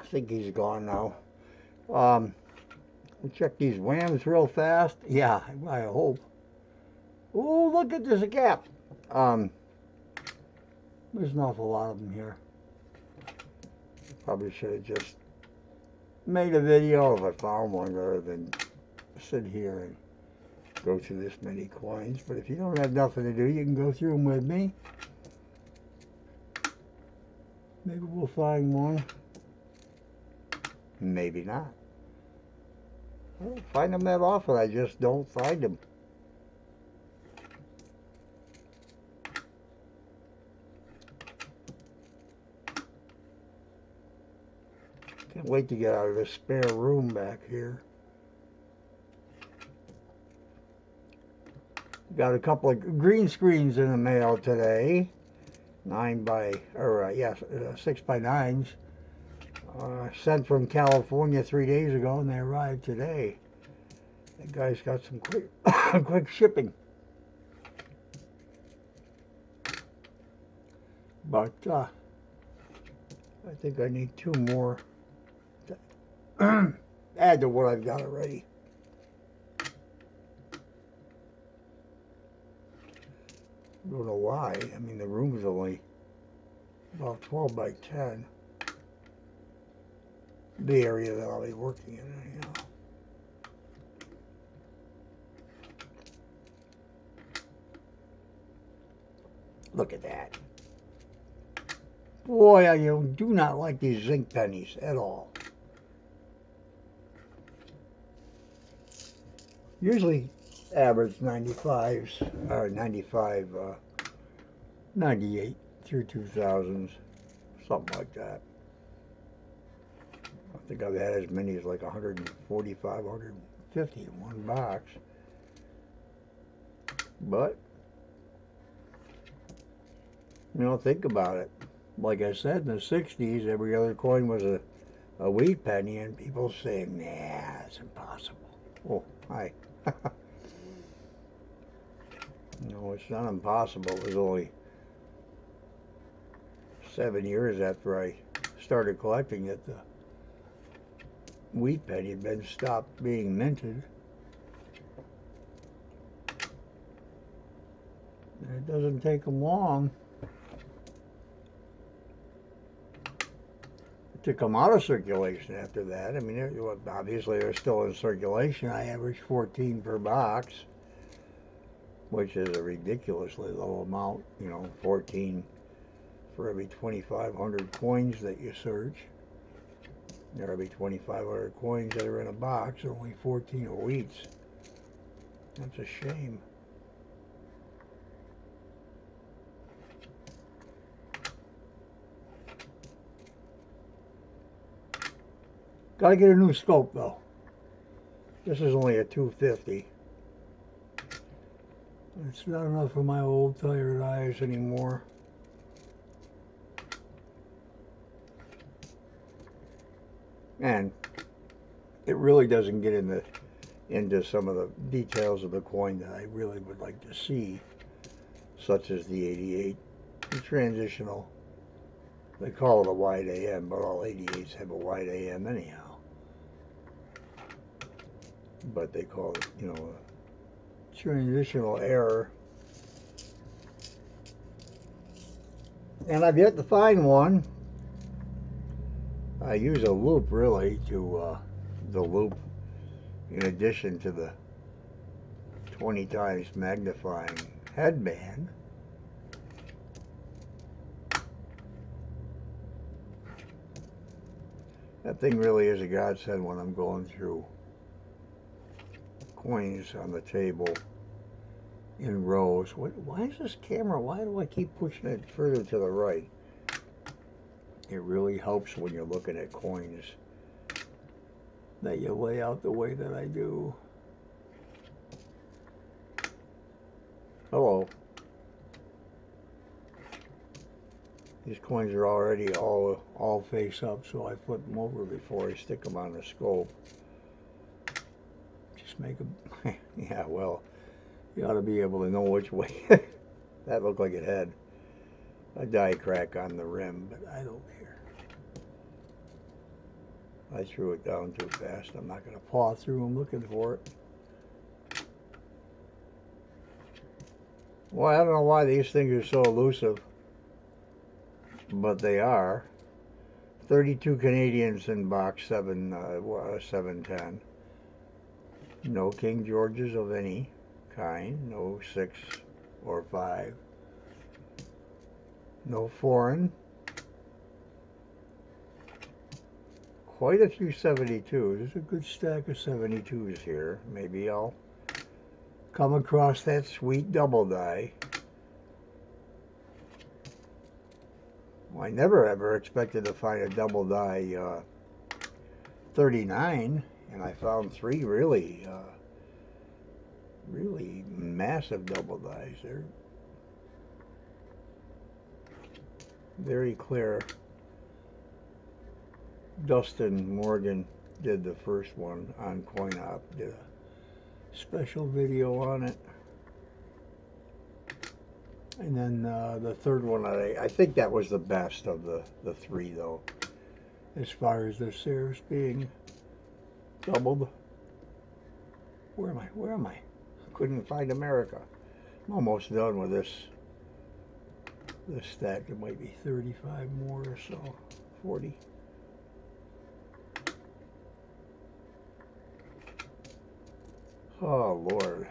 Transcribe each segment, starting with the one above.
think he's gone now. We'll check these WAMs real fast. Yeah, I hope. Oh, look at this gap. There's an awful lot of them here. Probably should have just made a video if I found one rather than sit here and go through this many coins. But if you don't have nothing to do, you can go through them with me. Maybe we'll find one. Maybe not. I don't find them that often. I just don't find them. Can't wait to get out of this spare room back here. Got a couple of green screens in the mail today. 6 by 9s. Sent from California 3 days ago, and they arrived today. That guy's got some quick, quick shipping. But I think I need 2 more to add to what I've got already. I don't know why. I mean, the room's only about 12 by 10. The area that I'll be working in, you know. Look at that. Boy, I do not like these zinc pennies at all. Usually average 95s, or 95, 98 through 2000s, something like that. I think I've had as many as like 145, 150 in one box. But, you know, think about it. Like I said, in the 60s, every other coin was a wheat penny, and people saying, nah, it's impossible. Oh, hi. No, it's not impossible. It was only 7 years after I started collecting it, the wheat penny had been stopped being minted. And it doesn't take them long to come out of circulation after that. I mean, obviously they're still in circulation. I average 14 per box, which is a ridiculously low amount, you know, 14 for every 2,500 coins that you search. There will be 2,500 coins that are in a box, only 14 are wheats. That's a shame. Gotta get a new scope though. This is only a 250. It's not enough for my old tired eyes anymore. And it really doesn't get into some of the details of the coin that I really would like to see, such as the 88, the transitional. They call it a wide AM, but all 88s have a wide AM anyhow. But they call it, you know, a transitional error. And I've yet to find one. I use a loop really to the loop in addition to the 20 times magnifying headband. That thing really is a godsend when I'm going through coins on the table in rows. Why is this camera, why do I keep pushing it further to the right? It really helps when you're looking at coins that you lay out the way that I do. Hello. These coins are already all face up, so I flip them over before I stick them on the scope. Just make them, yeah, well, you ought to be able to know which way. That looked like it had a die crack on the rim, but I don't care. I threw it down too fast. I'm not going to paw through them looking for it. Well, I don't know why these things are so elusive, but they are. 32 Canadians in box 710. No King Georges of any kind. No 6 or 5. No foreign. Quite a few 72s. There's a good stack of 72s here. Maybe I'll come across that sweet double die. Well, I never ever expected to find a double die 39, and I found 3 really massive double dies. They're very clear. Dustin Morgan did the first one on CoinOp, did a special video on it. And then the third one, I think that was the best of the 3 though, as far as the shares being doubled. Where am I? Couldn't find America. I'm almost done with this stack. There might be 35 more or so, 40. Oh, Lord.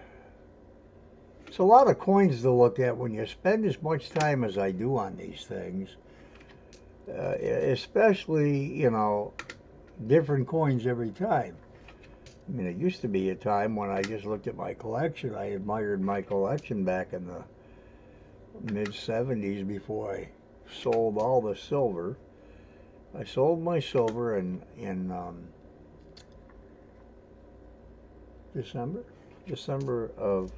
It's a lot of coins to look at when you spend as much time as I do on these things. Especially, you know, different coins every time. I mean, it used to be a time when I just looked at my collection. I admired my collection back in the mid-70s before I sold all the silver. I sold my silver in December of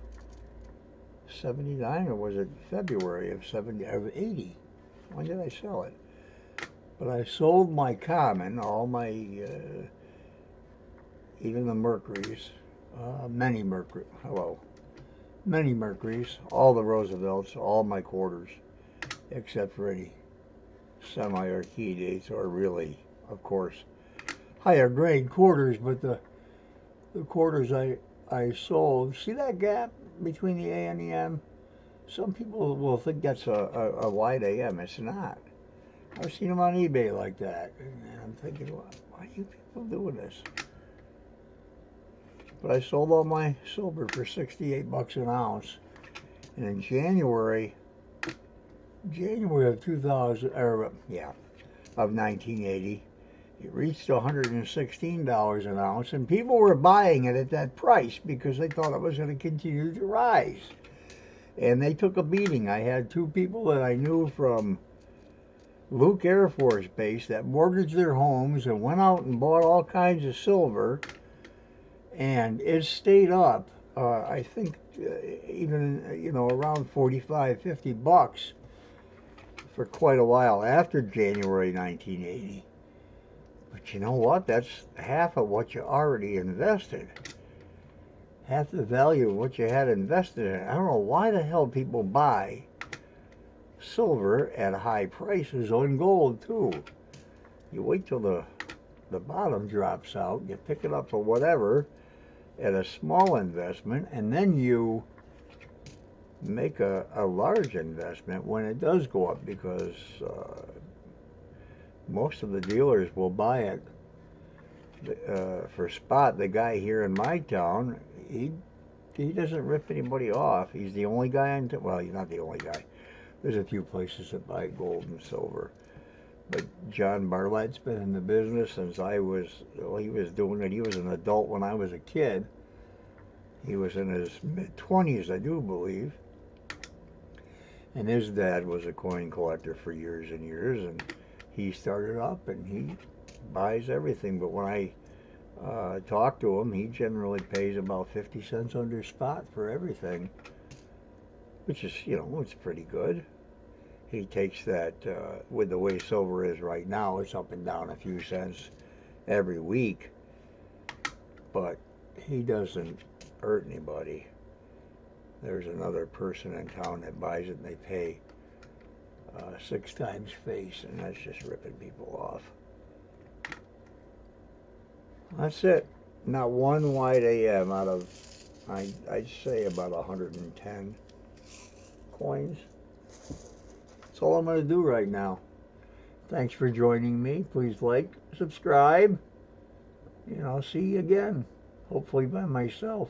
79, or was it February of 80? When did I sell it? But I sold my common, all my, even the Mercuries, many Mercuries, all the Roosevelts, all my quarters, except for any semi or key dates, or really, of course, higher grade quarters. But the quarters I sold, see that gap between the A and the M? Some people will think that's a wide AM. It's not. I've seen them on eBay like that, and I'm thinking, why are you people doing this? But I sold all my silver for 68 bucks an ounce, and in January of 2000, of 1980, it reached $116 an ounce, and people were buying it at that price because they thought it was going to continue to rise. And they took a beating. I had 2 people that I knew from Luke Air Force Base that mortgaged their homes and went out and bought all kinds of silver, and it stayed up, I think, even, you know, around 45, 50 bucks for quite a while after January 1980. But you know what? That's half of what you already invested. Half the value of what you had invested in. I don't know why the hell people buy silver at high prices on gold too. You wait till the bottom drops out, you pick it up for whatever at a small investment, and then you make a large investment when it does go up, because most of the dealers will buy it for spot. The guy here in my town, he doesn't rip anybody off. He's the only guy in town. Well, he's not the only guy. There's a few places that buy gold and silver. But John Barlett's been in the business since he was doing it. He was an adult when I was a kid. He was in his mid-20s, I do believe. And his dad was a coin collector for years and years, and he started up and he buys everything. But when I talk to him, he generally pays about 50 cents under spot for everything, which is, you know, it's pretty good. He takes that, with the way silver is right now, it's up and down a few cents every week, but he doesn't hurt anybody. There's another person in town that buys it, and they pay 6 times face, and that's just ripping people off. That's it. Not one white AM out of, I'd say about 110 coins. That's all I'm going to do right now. Thanks for joining me. Please like, subscribe, and I'll see you again. Hopefully by myself.